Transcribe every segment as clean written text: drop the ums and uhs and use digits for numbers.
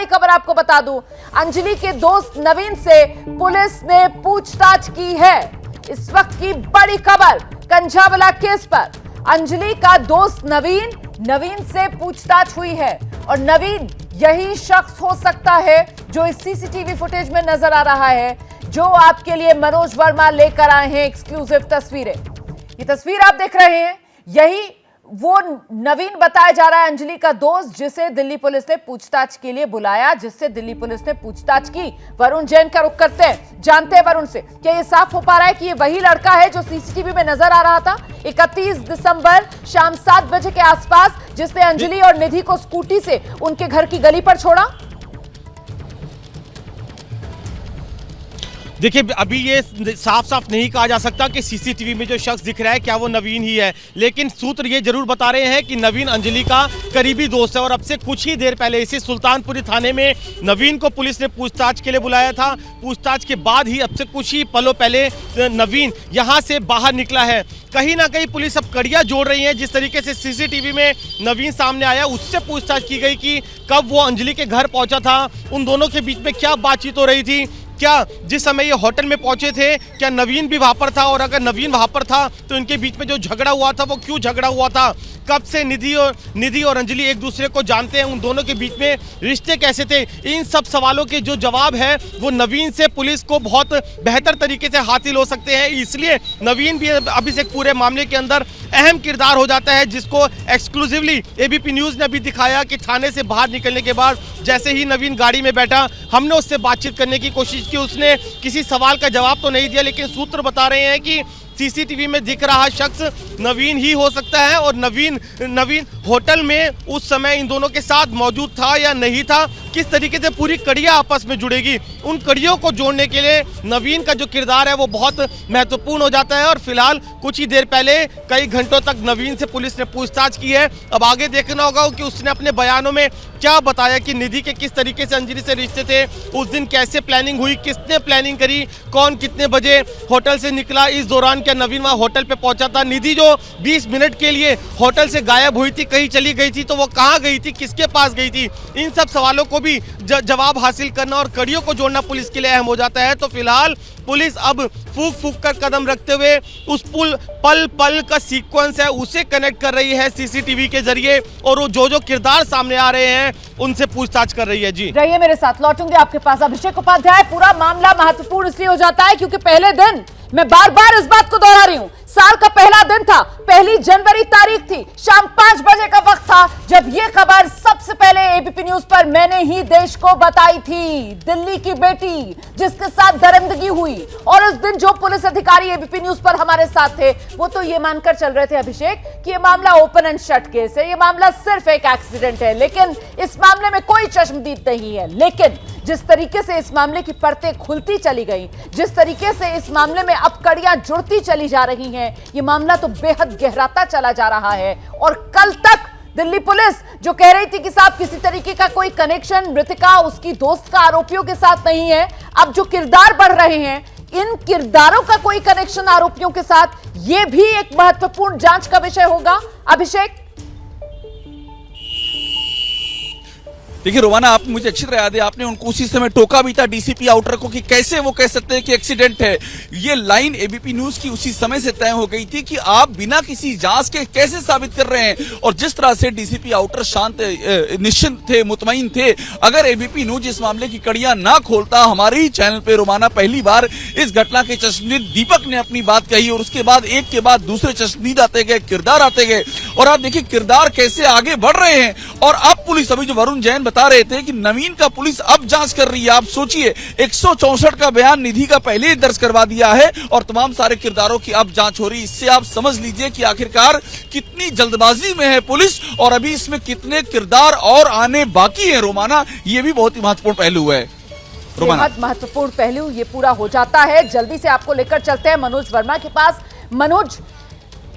बड़ी खबर आपको बता दूं, अंजलि के दोस्त नवीन से पुलिस ने पूछताछ की है। इस वक्त की बड़ी खबर कंझावला केस पर अंजलि का दोस्त नवीन से पूछताछ हुई है और नवीन यही शख्स हो सकता है जो इस सीसीटीवी फुटेज में नजर आ रहा है, जो आपके लिए मनोज वर्मा लेकर आए हैं एक्सक्लूसिव तस्वीरें। ये तस्वीर आप देख रहे हैं, यही वो नवीन बताया जा रहा है, अंजलि का दोस्त, जिसे दिल्ली पुलिस ने पूछताछ के लिए बुलाया, जिससे दिल्ली पुलिस ने पूछताछ की। वरुण जैन का रुख करते हैं, जानते हैं वरुण से, क्या ये साफ हो पा रहा है कि ये वही लड़का है जो सीसीटीवी में नजर आ रहा था 31 दिसंबर शाम 7 बजे के आसपास, जिसने अंजलि और निधि को स्कूटी से उनके घर की गली पर छोड़ा? देखिए, अभी ये साफ साफ नहीं कहा जा सकता कि सीसीटीवी में जो शख्स दिख रहा है क्या वो नवीन ही है, लेकिन सूत्र ये जरूर बता रहे हैं कि नवीन अंजलि का करीबी दोस्त है। और अब से कुछ ही देर पहले इसी सुल्तानपुरी थाने में नवीन को पुलिस ने पूछताछ के लिए बुलाया था। पूछताछ के बाद ही अब से कुछ ही पलों पहले नवीन यहाँ से बाहर निकला है। कहीं ना कहीं पुलिस अब कड़ियां जोड़ रही है। जिस तरीके से सीसीटीवी में नवीन सामने आया, उससे पूछताछ की गई कि कब वो अंजलि के घर पहुंचा था, उन दोनों के बीच में क्या बातचीत हो रही थी, क्या जिस समय ये होटल में पहुंचे थे क्या नवीन भी वहां पर था, और अगर नवीन वहां पर था तो इनके बीच में जो झगड़ा हुआ था वो क्यों झगड़ा हुआ था, कब से निधि और अंजलि एक दूसरे को जानते हैं, उन दोनों के बीच में रिश्ते कैसे थे। इन सब सवालों के जो जवाब है वो नवीन से पुलिस को बहुत बेहतर तरीके से हासिल हो सकते हैं। इसलिए नवीन भी अभी से पूरे मामले के अंदर अहम किरदार हो जाता है, जिसको एक्सक्लूसिवली एबीपी न्यूज़ ने भी दिखाया कि थाने से बाहर निकलने के बाद जैसे ही नवीन गाड़ी में बैठा, हमने उससे बातचीत करने की कोशिश की। उसने किसी सवाल का जवाब तो नहीं दिया, लेकिन सूत्र बता रहे हैं कि सीसीटीवी में दिख रहा शख्स नवीन ही हो सकता है। और नवीन होटल में उस समय इन दोनों के साथ मौजूद था या नहीं था, किस तरीके से पूरी कड़ियां आपस में जुड़ेगी, उन कड़ियों को जोड़ने के लिए नवीन का जो किरदार है वो बहुत महत्वपूर्ण हो जाता है। और फिलहाल कुछ ही देर पहले कई घंटों तक नवीन से पुलिस ने पूछताछ की है। अब आगे देखना होगा कि उसने अपने बयानों में क्या बताया कि निधि के किस तरीके से अंजलि से रिश्ते थे, उस दिन कैसे प्लानिंग हुई, किसने प्लानिंग करी, कौन कितने बजे होटल से निकला, इस दौरान क्या नवीन वहां होटल पे पहुंचा था, निधि जो 20 मिनट के लिए होटल से गायब हुई थी, कहीं चली गई थी तो वो कहां गई थी, किसके पास गई थी, इन सब सवालों को भी जवाब हासिल करना और कड़ियों को जोड़ना पुलिस के लिए अहम हो जाता है। तो फिलहाल पुलिस अब फूक कर कदम रखते हुए उस पल पल का सीक्वेंस है उसे कनेक्ट कर रही है सीसीटीवी के जरिए, और वो जो किरदार सामने आ रहे हैं उनसे पूछताछ कर रही है। जी रहिए मेरे साथ, लौटूंगे आपके पास। अभिषेक उपाध्याय, पूरा मामला महत्वपूर्ण इसलिए हो जाता है क्योंकि पहले दिन, मैं बार बार इस बात को दोहरा रही हूं, साल का पहला दिन था, 1 जनवरी तारीख थी, शाम 5 बजे का वक्त था जब यह खबर सबसे पहले एबीपी न्यूज पर मैंने ही देश को बताई थी। दिल्ली की बेटी जिसके साथ दरिंदगी हुई, और उस दिन जो पुलिस अधिकारी एबीपी न्यूज पर हमारे साथ थे वो तो ये मानकर चल रहे थे अभिषेक कि ये मामला ओपन एंड शट केस है, ये मामला सिर्फ एक एक्सीडेंट है, लेकिन इस मामले में कोई चश्मदीद नहीं है। लेकिन जिस तरीके से इस मामले की परतें खुलती चली गई, जिस तरीके से इस मामले में अब कड़ियां जुड़ती चली जा रही हैं, ये मामला तो बेहद गहराता चला जा रहा है। और कल तक दिल्ली पुलिस जो कह रही थी कि साहब किसी तरीके का कोई कनेक्शन मृतका उसकी दोस्त का आरोपियों के साथ नहीं है, अब जो किरदार बढ़ रहे हैं, इन किरदारों का कोई कनेक्शन आरोपियों के साथ, यह भी एक महत्वपूर्ण जांच का विषय होगा। अभिषेक, देखिए रोमाना, आप मुझे अच्छी तरह याद है, आपने उनको उसी समय टोका भी था डीसीपी आउटर को कि कैसे वो कह सकते हैं कि एक्सीडेंट है। ये लाइन एबीपी न्यूज की उसी समय से तय हो गई थी कि आप बिना किसी जांच के कैसे साबित कर रहे हैं। और जिस तरह से डीसीपी आउटर शांत निश्चिंत थे, मुतमईन थे, अगर एबीपी न्यूज इस मामले की कड़ियां ना खोलता, हमारे ही चैनल पे रोमाना पहली बार इस घटना के चश्मदीद दीपक ने अपनी बात कही, और उसके बाद एक के बाद दूसरे चश्मदीद आते गए, किरदार आते गए, और आप देखिए किरदार कैसे आगे बढ़ रहे हैं। और अब पुलिस, अभी जो वरुण जैन बता रहे थे कि नवीन का पुलिस अब जांच कर रही है, आप सोचिए 164 का बयान निधि का पहले ही दर्ज करवा दिया है और तमाम सारे किरदारों की अब जांच हो रही है। इससे आप समझ लीजिए कि आखिरकार कितनी जल्दबाजी में है पुलिस, और अभी इसमें कितने किरदार और आने बाकी है। रोमाना, ये भी बहुत ही महत्वपूर्ण पहलू है। बहुत महत्वपूर्ण पहलू ये पूरा हो जाता है। जल्दी से आपको लेकर चलते हैं मनोज वर्मा के पास। मनोज,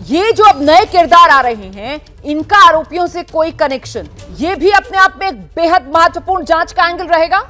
ये जो अब नए किरदार आ रहे हैं, इनका आरोपियों से कोई कनेक्शन, ये भी अपने आप में एक बेहद महत्वपूर्ण जांच का एंगल रहेगा।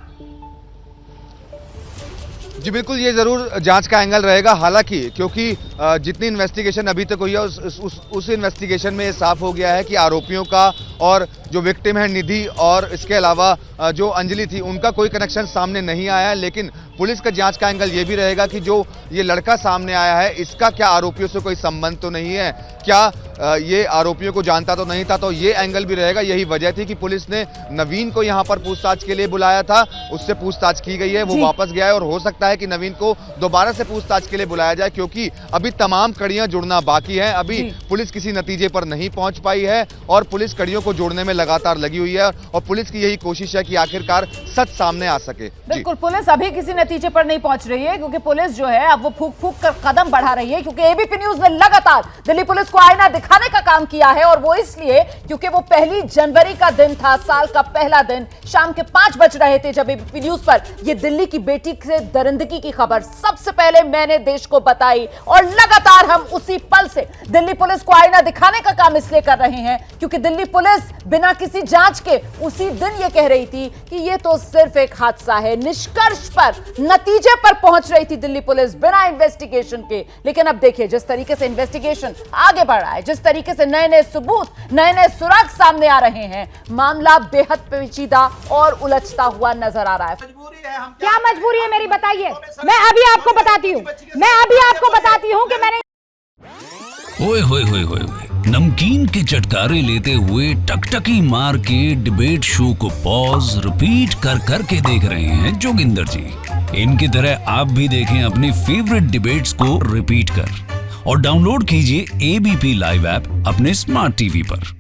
जी बिल्कुल, ये जरूर जांच का एंगल रहेगा। हालांकि क्योंकि जितनी इन्वेस्टिगेशन अभी तक हुई है उस इन्वेस्टिगेशन में ये साफ हो गया है कि आरोपियों का और जो विक्टिम है निधि और इसके अलावा जो अंजलि थी उनका कोई कनेक्शन सामने नहीं आया है, लेकिन पुलिस का जांच का एंगल ये भी रहेगा कि जो ये लड़का सामने आया है इसका क्या आरोपियों से कोई संबंध तो नहीं है, क्या ये आरोपियों को जानता तो नहीं था, तो ये एंगल भी रहेगा। यही वजह थी कि पुलिस ने नवीन को यहां पर पूछताछ के लिए बुलाया था, उससे पूछताछ की गई है, वो वापस गया है और हो सकता है कि नवीन को दोबारा से पूछताछ के लिए बुलाया जाए, क्योंकि अभी तमाम कड़ियां जुड़ना बाकी है। अभी पुलिस किसी नतीजे पर नहीं पहुंच पाई है और पुलिस कड़ियों को जोड़ने में लगातार लगी हुई है और पुलिस की यही कोशिश है कि आखिरकार सच सामने आ सके। बिल्कुल, पुलिस अभी किसी नतीजे पर नहीं पहुंच रही है, क्योंकि पुलिस जो है अब वो फूंक फूंक कर कदम बढ़ा रही है, क्योंकि एबीपी न्यूज ने लगातार दिल्ली पुलिस को आईना दिखाने का काम किया है, और वो इसलिए क्योंकि वो 1 जनवरी का दिन था, साल का पहला दिन, शाम के 5 बज रहे थे जब एबीपी न्यूज पर ये दिल्ली की बेटी से दरिंदगी की खबर सबसे पहले मैंने देश को बताई, और लगातार हम उसी पल से दिल्ली पुलिस को आईना दिखाने का काम इसलिए कर रहे हैं क्योंकि दिल्ली पुलिस बिना किसी जांच के उसी दिन ये कह रही थी कि ये तो सिर्फ एक हादसा है। निष्कर्ष पर, नतीजे पर पहुंच रही थी दिल्ली पुलिस बिना इन्वेस्टिगेशन के। लेकिन अब देखिए जिस तरीके से इन्वेस्टिगेशन आगे बढ़ रहा है, जिस तरीके से नए नए सबूत, नए नए सुराग सामने आ रहे हैं, मामला बेहद पेचीदा और उलझता हुआ नजर आ रहा है। क्या मजबूरी है मेरी, बताइए। मैं अभी आपको बताती हूँ कि मैंने ओए होए होए होए होए, नमकीन के चटकारे लेते हुए टकटकी मार के डिबेट शो को पॉज रिपीट कर कर के देख रहे हैं जोगिंदर जी। इनकी तरह आप भी देखें अपनी फेवरेट डिबेट्स को रिपीट कर, और डाउनलोड कीजिए एबीपी लाइव ऐप अपने स्मार्ट टीवी पर।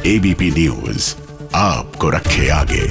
एबीपी न्यूज आपको रखे आगे।